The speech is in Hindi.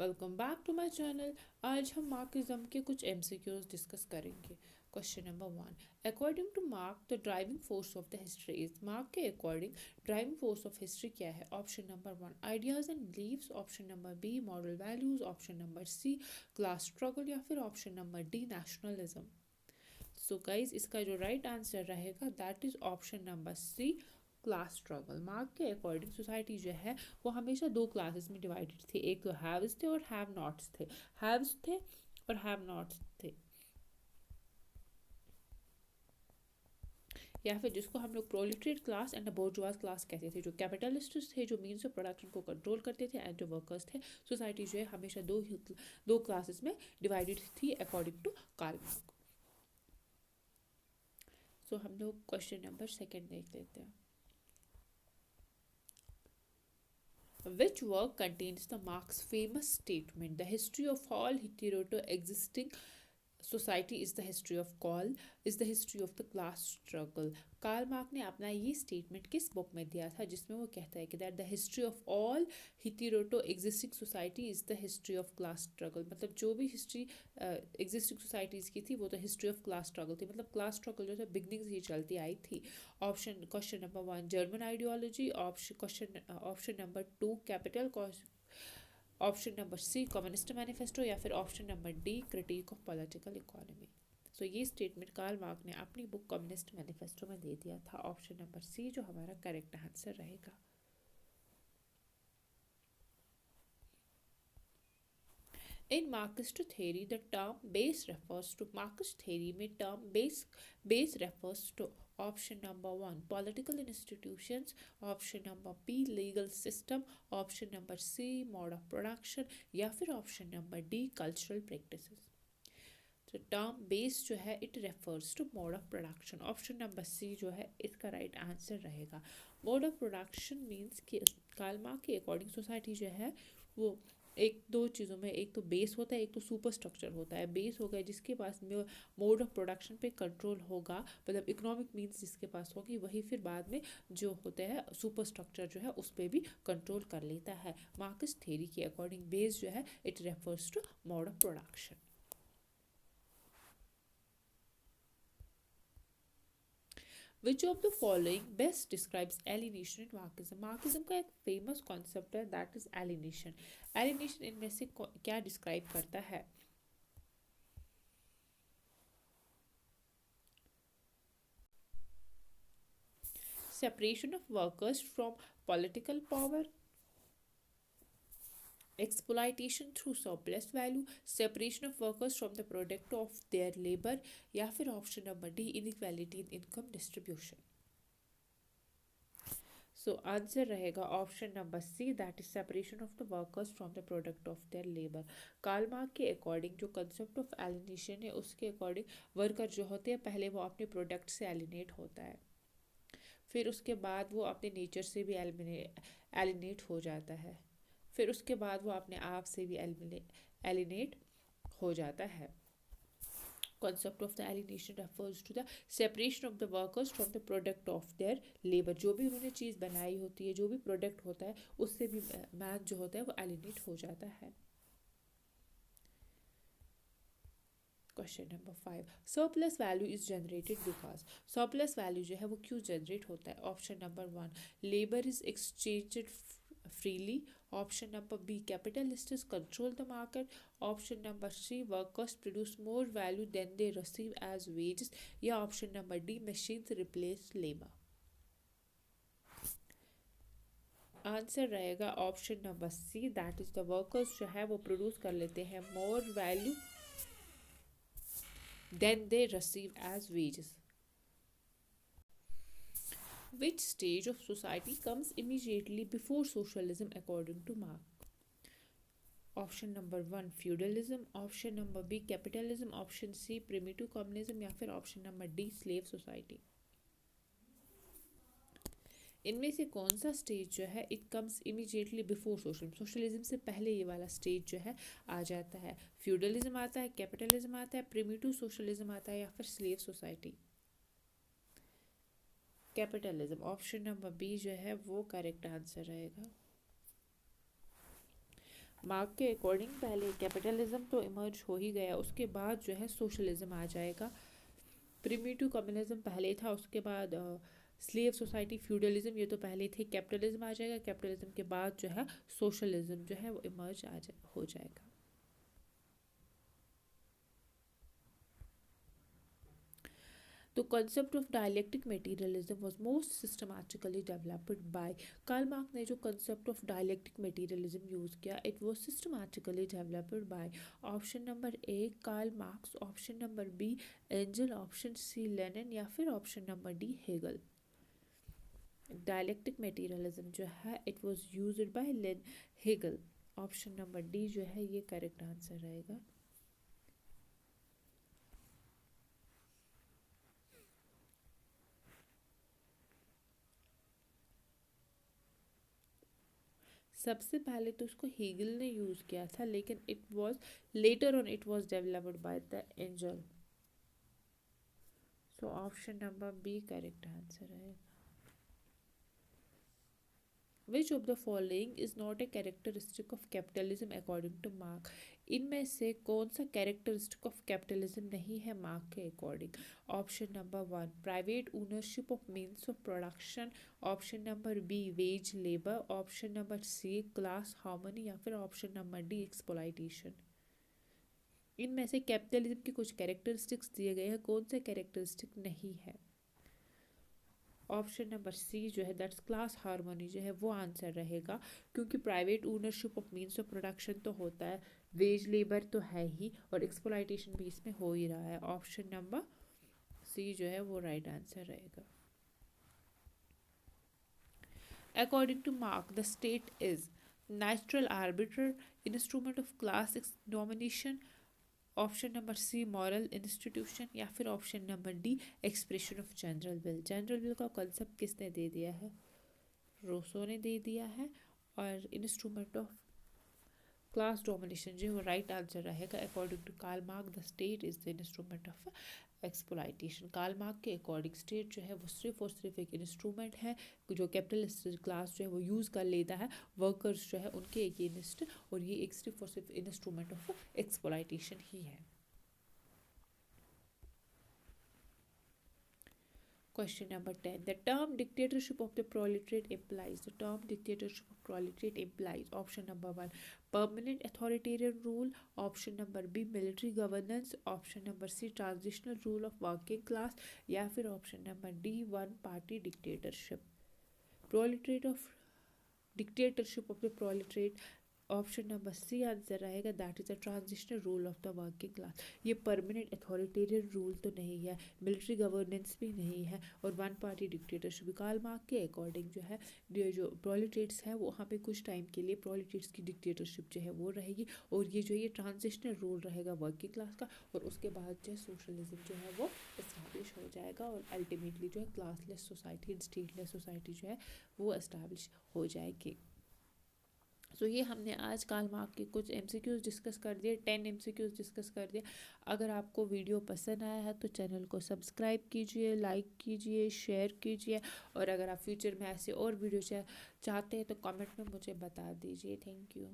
Welcome back to my channel. आज हम मार्क्सिज्म के कुछ एमसीक्यूज डिस्कस करेंगे। Question number 1, according to Marx the driving force of the history is. Marx के according driving force of history क्या है? Option number 1 ideas and beliefs, option number B moral values, option number C class struggle या फिर option number D nationalism. So guys इसका जो राइट आंसर रहेगा that is option number C class struggle. Mark के अकॉर्डिंग सोसाइटी जो है वो हमेशा दो क्लासेस में डिवाइडेड थी, एक तो हैव्स थे और हैव नॉट्स थे। हैव्स थे और हैव नॉट्स थे, या फिर जिसको हम लोग प्रोलिटरेट क्लास एंड बोर्जुआज क्लास कहते थे, जो कैपिटलिस्ट्स थे जो मीन्स ऑफ प्रोडक्शन को कंट्रोल करते थे, एंड जो वर्कर्स थे। सोसाइटी जो है हमेशा दो क्लासेस में डिवाइडेड थी अकॉर्डिंग टू कार्ल मार्क। सो हम लोग क्वेश्चन नंबर सेकेंड देख लेते हैं। Which work contains the Marx's famous statement, "The history of all hitherto existing society is the history of call, is the history of the class struggle"? Karl Marx ने अपना ये स्टेटमेंट किस बुक में दिया था जिसमें वो कहता है कि that the history of all hitherto existing society is the history of class struggle. मतलब जो भी हिस्ट्री एग्जिस्टिंग सोसाइटीज़ की थी वो तो हिस्ट्री ऑफ क्लास स्ट्रगल थी। मतलब क्लास स्ट्रगल जो है बिगनिंग से ही चलती आई थी। Option question number 1 German ideology, option number 2 capital, option number C communist manifesto या फिर option number D critique of political economy. So ये स्टेटमेंट कार्ल मार्क ने अपनी बुक कम्युनिस्ट मैनिफेस्टो में दे दिया था। ऑप्शन नंबर सी जो हमारा करेक्ट आंसर रहेगा। In Marxist theory the term base refers to, Marxist theory में term base refers to option number 1 political institutions, option number B legal system, option number C mode of production या फिर option number D cultural practices. तो टर्म बेस जो है it refers to mode of production. Option number C जो है इसका राइट आंसर रहेगा। मोड ऑफ प्रोडक्शन मीन्स कि कार्ल मार्क के अकॉर्डिंग सोसाइटी जो है वो एक दो चीज़ों में, एक तो बेस होता है एक तो सुपर स्ट्रक्चर होता है। बेस हो गया जिसके पास मोड ऑफ प्रोडक्शन पे कंट्रोल होगा, मतलब इकोनॉमिक मीन्स जिसके पास होगी, वही फिर बाद में जो होता है सुपर स्ट्रक्चर जो है उस पर भी कंट्रोल कर लेता है। मार्क्स थ्योरी के अकॉर्डिंग बेस जो है it refers to mode of production. Which of the following best describes alienation in Marxism? Marxism का एक फेमस कॉन्सेप्ट है दैट इज alienation। alienation इनमें से क्या डिस्क्राइब करता है? Separation of workers from political power, exploitation through surplus value, separation of workers from the product of their labor या फिर option number D inequality in income distribution। So answer रहेगा option number C that is separation of the workers from the product of their labour. Karl Marx के अकॉर्डिंग जो कंसेप्ट ऑफ एलिनेशन है उसके अकॉर्डिंग वर्कर जो होते हैं पहले वो अपने प्रोडक्ट से एलिनेट होता है, फिर उसके बाद वो अपने नेचर से भी एलिनेट हो जाता है, फिर उसके बाद वो अपने आप से भी एलिनेट हो जाता है। concept of the alienation refers to the separation of the workers from the product of their labor। जो भी उन्होंने चीज़ बनाई होती है, जो भी प्रोडक्ट होता है उससे भी मैन जो होता है वो एलिनेट हो जाता है। Question number 5 surplus value is generated because. Surplus value जो है वो क्यों जनरेट होता है? Option number 1 labour is exchanged freely, option number B capitalists control the market, option number C workers produce more value than they receive as wages या option number D machines replace labor। Answer रहेगा option number C that is the workers जो है वो प्रोड्यूस कर लेते हैं more value than they receive as wages. Which stage of society comes immediately before socialism according to Marx? Option number 1 feudalism, option number B capitalism, option C primitive communism या फिर option number D slave society. इनमें से कौन सा स्टेज जो है it comes immediately before socialism? Socialism से पहले ये वाला स्टेज जो है आ जाता है। फ्यूडलिज्म आता है, कैपिटलिज्म आता है, प्रिमिटिव सोशलिज्म आता है या फिर slave society. Capitalism option number B जो है वो करेक्ट आंसर रहेगा। मार्क के अकॉर्डिंग पहले कैपिटलिज्म तो इमर्ज हो ही गया, उसके बाद जो है सोशलिज्म आ जाएगा। प्रिमिटिव कम्युनिज्म पहले था, उसके बाद स्लेव सोसाइटी, फ्यूडलिज्म, ये तो पहले थे। कैपिटलिज्म आ जाएगा, कैपिटलिज्म के बाद जो है सोशलिज्म जो है वो इमर्ज हो जाएगा। The concept of dialectic materialism was most systematically developed by Karl Marx ने जो concept of dialectic materialism use किया, it was systematically developed by option number A Karl Marx, option number B Engels, option C Lenin या फिर option number D Hegel. Dialectic materialism जो है it was used by Hegel. Option number D जो है ये करेक्ट आंसर रहेगा। सबसे पहले तो इसको हेगल ने यूज़ किया था, लेकिन it was later on it was developed by the Engels. So option number B correct answer है। Which of the following is not a characteristic of capitalism according to Marx? इनमें से कौन सा कैरेक्टरिस्टिक ऑफ कैपिटलिज्म नहीं है मार्क के according? Option number one private ownership of means of production, option number B wage labour, option number C class harmony या फिर ऑप्शन नंबर डी एक्सप्लॉयटेशन। इनमें से कैपिटलिज्म के कुछ कैरेक्टरिस्टिक्स दिए गए हैं, कौन सा कैरेक्टरिस्टिक नहीं है? ऑप्शन नंबर सी जो है दैट्स क्लास हार्मनी जो है वो आंसर रहेगा, क्योंकि private ownership of means of production तो होता है, वेज लेबर तो है ही, और एक्सप्लॉयटेशन भी इसमें हो ही रहा है। ऑप्शन नंबर सी जो है वो राइट आंसर रहेगा। According to Marx the state is natural arbiter, instrument of class domination, option number C moral institution या फिर option number D expression of general will. General will का कॉन्सेप्ट किसने दे दिया है? रोसो ने दे दिया है। और इंस्ट्रूमेंट ऑफ क्लास डोमिनेशन जो है वो राइट आंसर रहेगा। According to Karl Marx the state is the instrument of exploitation. Karl Marx के अकॉर्डिंग स्टेट जो है वो सिर्फ और सिर्फ एक इंस्ट्रूमेंट है जो कैपिटलिस्ट क्लास जो है वो यूज़ कर लेता है वर्कर्स जो है उनके अगेंस्ट, और ये एक सिर्फ और सिर्फ इंस्ट्रूमेंट ऑफ एक्सप्लॉयटेशन ही है। Question number 10. The term dictatorship of the proletariat implies. The term dictatorship of proletariat implies. Option number 1. Permanent authoritarian rule. Option number B. Military governance. Option number C. Transitional rule of working class. या फिर option number D. One party dictatorship. Proletariat of dictatorship of the proletariat, option number C answer रहेगा, that is a transitional rule of the working class. ये परमानेंट अथॉरिटेरियन रूल तो नहीं है, मिलिट्री गवर्नेंस भी नहीं है, और one party dictatorship. Karl Marx के अकॉर्डिंग जो है ये जो प्रोलेटेट्स है वहाँ पे कुछ टाइम के लिए प्रोलेटेट्स की डिक्टेटरशिप जो है वो रहेगी, और ये जो ये ट्रांजिशनल रूल रहेगा वर्किंग क्लास का, और उसके बाद जो है सोशलिज्म जो है वो इस्टेब्लिश हो जाएगा, और अल्टीमेटली जो है क्लासलेस सोसाइटी, स्टेटलेस सोसाइटी जो है वो इस्टेब्लिश हो जाएगी। सो ये हमने आज कार्ल मार्क के कुछ एमसीक्यूज़ डिस्कस कर दिए, 10 एमसीक्यूज़ डिस्कस कर दिए। अगर आपको वीडियो पसंद आया है तो चैनल को सब्सक्राइब कीजिए, लाइक कीजिए, शेयर कीजिए, और अगर आप फ्यूचर में ऐसे और वीडियो चाहते हैं तो कमेंट में मुझे बता दीजिए। Thank you.